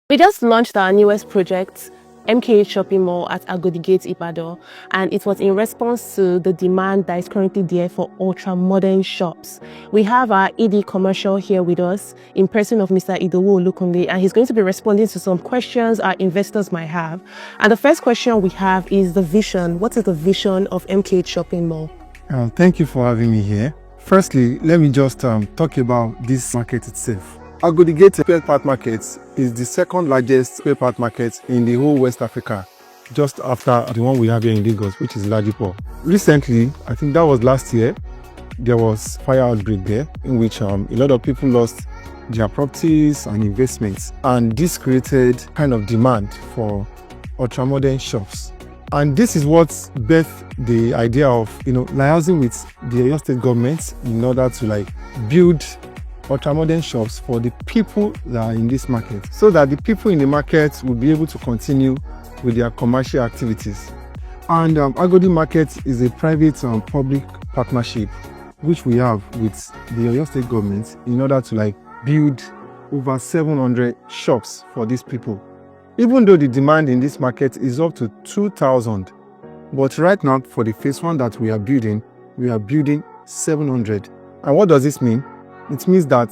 We just launched our newest project, MKH Shopping Mall at Agodi Gate, Ibadan, and it was in response to the demand that is currently there for ultra-modern shops. We have our ED commercial here with us in person of Mr. Idowu Olukunle, and he's going to be responding to some questions our investors might have. And the first question we have is the vision. What is the vision of MKH Shopping Mall? Thank you for having me here. Firstly, let me just talk about this market itself. Agodi Gate spare part market is the second largest spare part market in the whole West Africa, just after the one we have here in Lagos, which is Ladipo. Recently, I think that was last year, there was fire outbreak there in which a lot of people lost their properties and investments, and this created kind of demand for ultra-modern shops. And this is what birthed the idea of liaising with the Oyo State government in order to build ultra-modern shops for the people that are in this market, so that the people in the market will be able to continue with their commercial activities. And Agodi Market is a private-public partnership which we have with the Oyo State government in order to build over 700 shops for these people. Even though the demand in this market is up to 2,000, but right now for the phase one that we are building 700. And what does this mean? It means that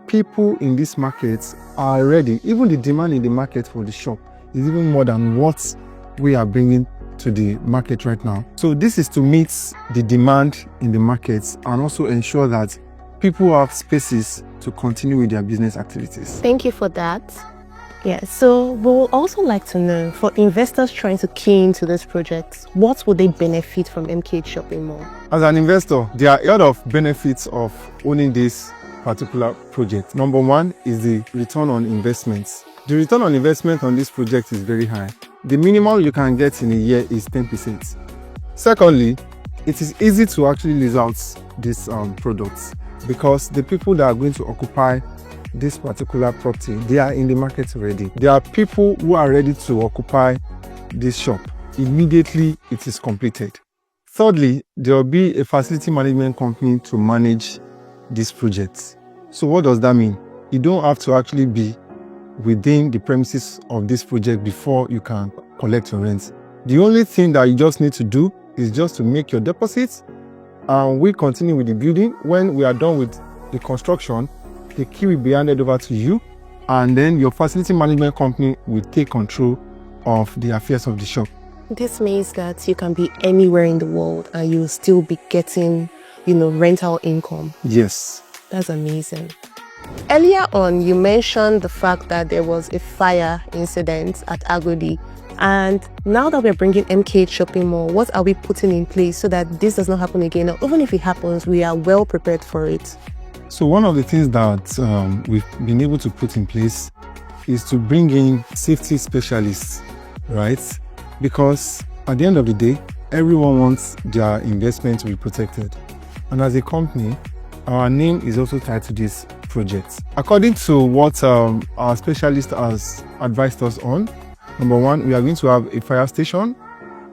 people in this market are ready. Even the demand in the market for the shop is even more than what we are bringing to the market right now. So this is to meet the demand in the markets and also ensure that people have spaces to continue with their business activities. Thank you for that. Yeah, so we would also like to know, for investors trying to key into this project, what would they benefit from MKH Shopping Mall? As an investor, there are a lot of benefits of owning this particular project. Number one is the return on investments. The return on investment on this project is very high. The minimum you can get in a year is 10%. Secondly, it is easy to actually lease out these products because the people that are going to occupy this particular property, they are in the market already. There are people who are ready to occupy this shop immediately it is completed. Thirdly, there will be a facility management company to manage this project. So what does that mean? You don't have to actually be within the premises of this project before you can collect your rent. The only thing that you just need to do is just to make your deposits, and we continue with the building. When we are done with the construction, the key will be handed over to you, and then your facility management company will take control of the affairs of the shop. This means that you can be anywhere in the world and you'll still be getting, rental income. Yes. That's amazing. Earlier on, you mentioned the fact that there was a fire incident at Agodi. And now that we're bringing MKH Shopping Mall, what are we putting in place so that this does not happen again? Or even if it happens, we are well prepared for it. So one of the things that we've been able to put in place is to bring in safety specialists, right? Because at the end of the day, everyone wants their investment to be protected. And as a company, our name is also tied to this project. According to what our specialist has advised us on, number one, we are going to have a fire station.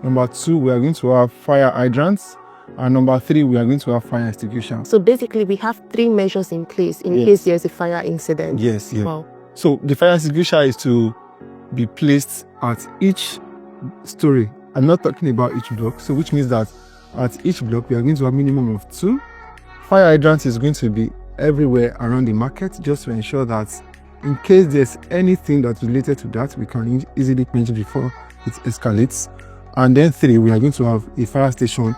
Number two, we are going to have fire hydrants. And number three, we are going to have fire extinguisher. So basically, we have 3 measures in place in case there's a fire incident. Yes, yes. Wow. So the fire extinguisher is to be placed at each story. I'm not talking about each block. So which means that at each block, we are going to have a minimum of 2. Fire hydrant is going to be everywhere around the market, just to ensure that in case there's anything that's related to that, we can easily quench it before it escalates. And then 3, we are going to have a fire station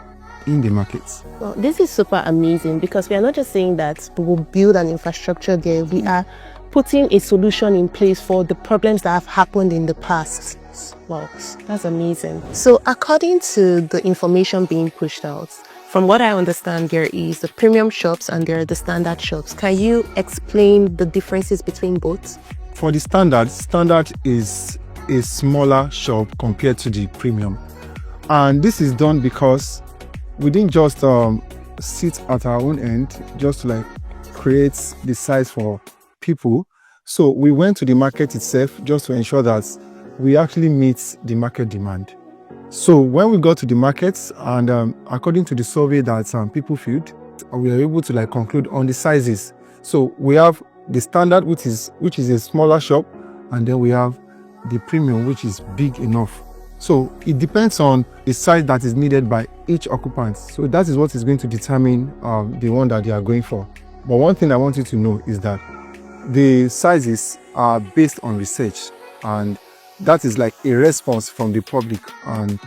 in the markets. Well, this is super amazing because we are not just saying that we will build an infrastructure there, we are putting a solution in place for the problems that have happened in the past. Wow, that's amazing. So according to the information being pushed out, from what I understand, there is the premium shops and there are the standard shops. Can you explain the differences between both? For the standard is a smaller shop compared to the premium. And this is done because we didn't just sit at our own end just to create the size for people. So we went to the market itself just to ensure that we actually meet the market demand. So when we got to the markets and according to the survey that people filled, we were able to conclude on the sizes. So we have the standard, which is a smaller shop, and then we have the premium, which is big enough. So it depends on the size that is needed by each occupant. So that is what is going to determine the one that they are going for. But one thing I want you to know is that the sizes are based on research, and that is like a response from the public, and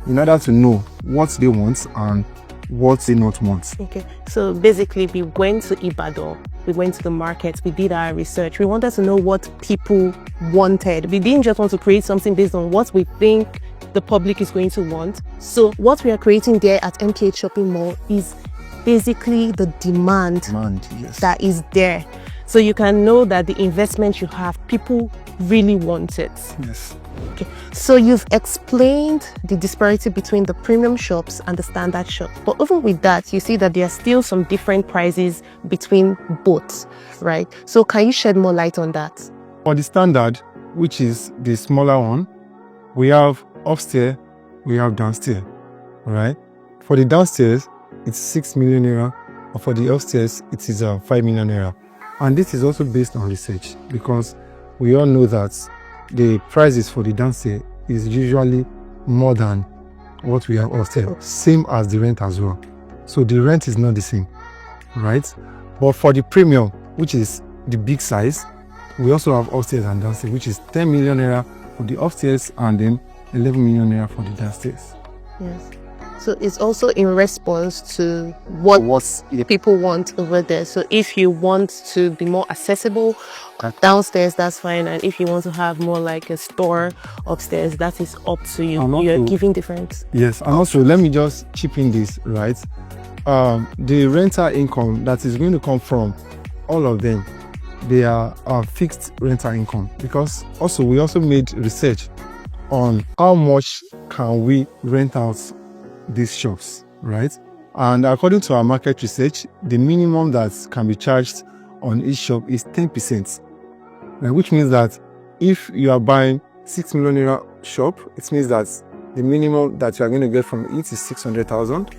in order to know what they want and what they not want. Okay, so basically we went to Ibadan, we went to the market, we did our research. We wanted to know what people wanted. We didn't just want to create something based on what we think the public is going to want. So what we are creating there at MKH Shopping Mall is basically the demand Yes. that is there. So you can know that the investment you have, people really want it. Yes. Okay. So you've explained the disparity between the premium shops and the standard shop. But even with that, you see that there are still some different prices between both, right? So can you shed more light on that? For the standard, which is the smaller one, we have upstairs, we have downstairs, right? For the downstairs, it's 6 million naira, or for the upstairs, it is 5 million naira. And this is also based on research, because we all know that the prices for the downstairs is usually more than what we have upstairs, same as the rent as well. So the rent is not the same, right? But for the premium, which is the big size, we also have upstairs and downstairs, which is 10 million naira for the upstairs and then 11 million naira for the downstairs. Yes. So it's also in response to what people want over there. So if you want to be more accessible downstairs, that's fine. And if you want to have more like a store upstairs, that is up to you. You're giving different. Yes, and also let me just chip in this, right? The rental income that is going to come from all of them, they are fixed rental income, because also we also made research on how much can we rent out these shops, right? And according to our market research, the minimum that can be charged on each shop is 10%, which means that if you are buying 6 million naira shop, it means that the minimum that you are going to get from it is 600,000.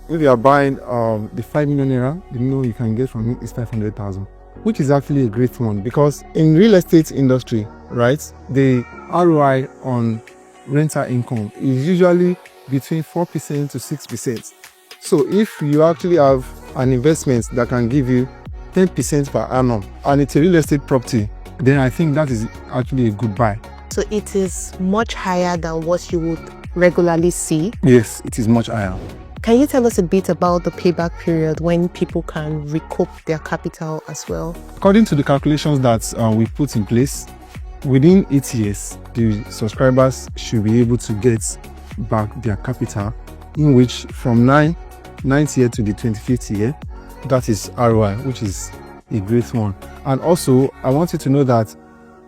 If you are buying the 5 million naira, the minimum you can get from it is 500,000, which is actually a great one, because in real estate industry, right, the ROI on rental income is usually between 4% to 6%. So if you actually have an investment that can give you 10% per annum and it's a real estate property, then I think that is actually a good buy. So it is much higher than what you would regularly see? Yes, it is much higher. Can you tell us a bit about the payback period when people can recoup their capital as well? According to the calculations that we put in place, within 8 years, the subscribers should be able to get back their capital, in which from 9th year to the 25th year, that is ROI, which is a great one. And also, I want you to know that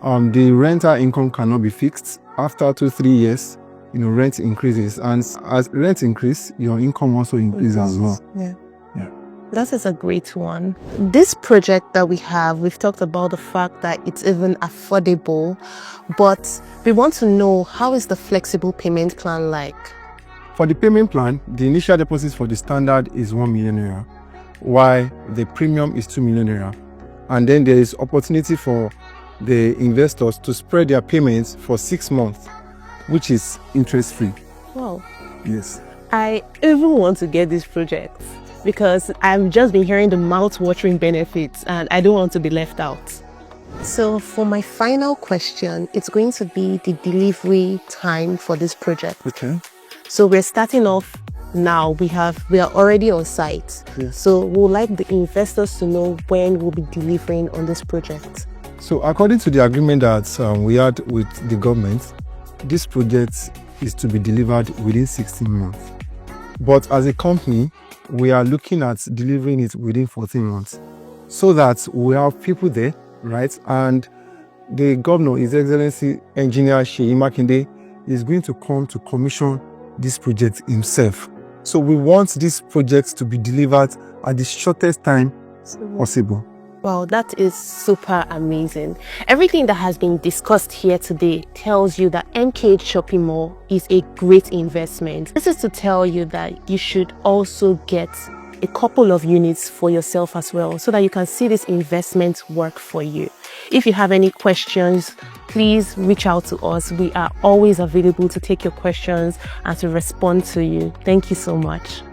the rental income cannot be fixed. After 2-3 years, rent increases, and as rent increase, your income also increases as well. Yeah. That is a great one. This project that we have, we've talked about the fact that it's even affordable, but we want to know, how is the flexible payment plan like? For the payment plan, the initial deposit for the standard is 1 million naira, while the premium is 2 million naira. And then there is opportunity for the investors to spread their payments for 6 months, which is interest-free. Wow. Yes. I even want to get this project, because I've just been hearing the mouth-watering benefits and I don't want to be left out. So for my final question, it's going to be the delivery time for this project. Okay. So we're starting off now. We are already on site. Yes. So we'd like the investors to know when we'll be delivering on this project. So according to the agreement that we had with the government, this project is to be delivered within 16 months. But as a company, we are looking at delivering it within 14 months, so that we have people there, right? And the governor, His Excellency Engineer Seyi Makinde, is going to come to commission this project himself. So we want this project to be delivered at the shortest time possible. Wow, that is super amazing. Everything that has been discussed here today tells you that MKH Shopping Mall is a great investment. This is to tell you that you should also get a couple of units for yourself as well, so that you can see this investment work for you. If you have any questions, please reach out to us. We are always available to take your questions and to respond to you. Thank you so much.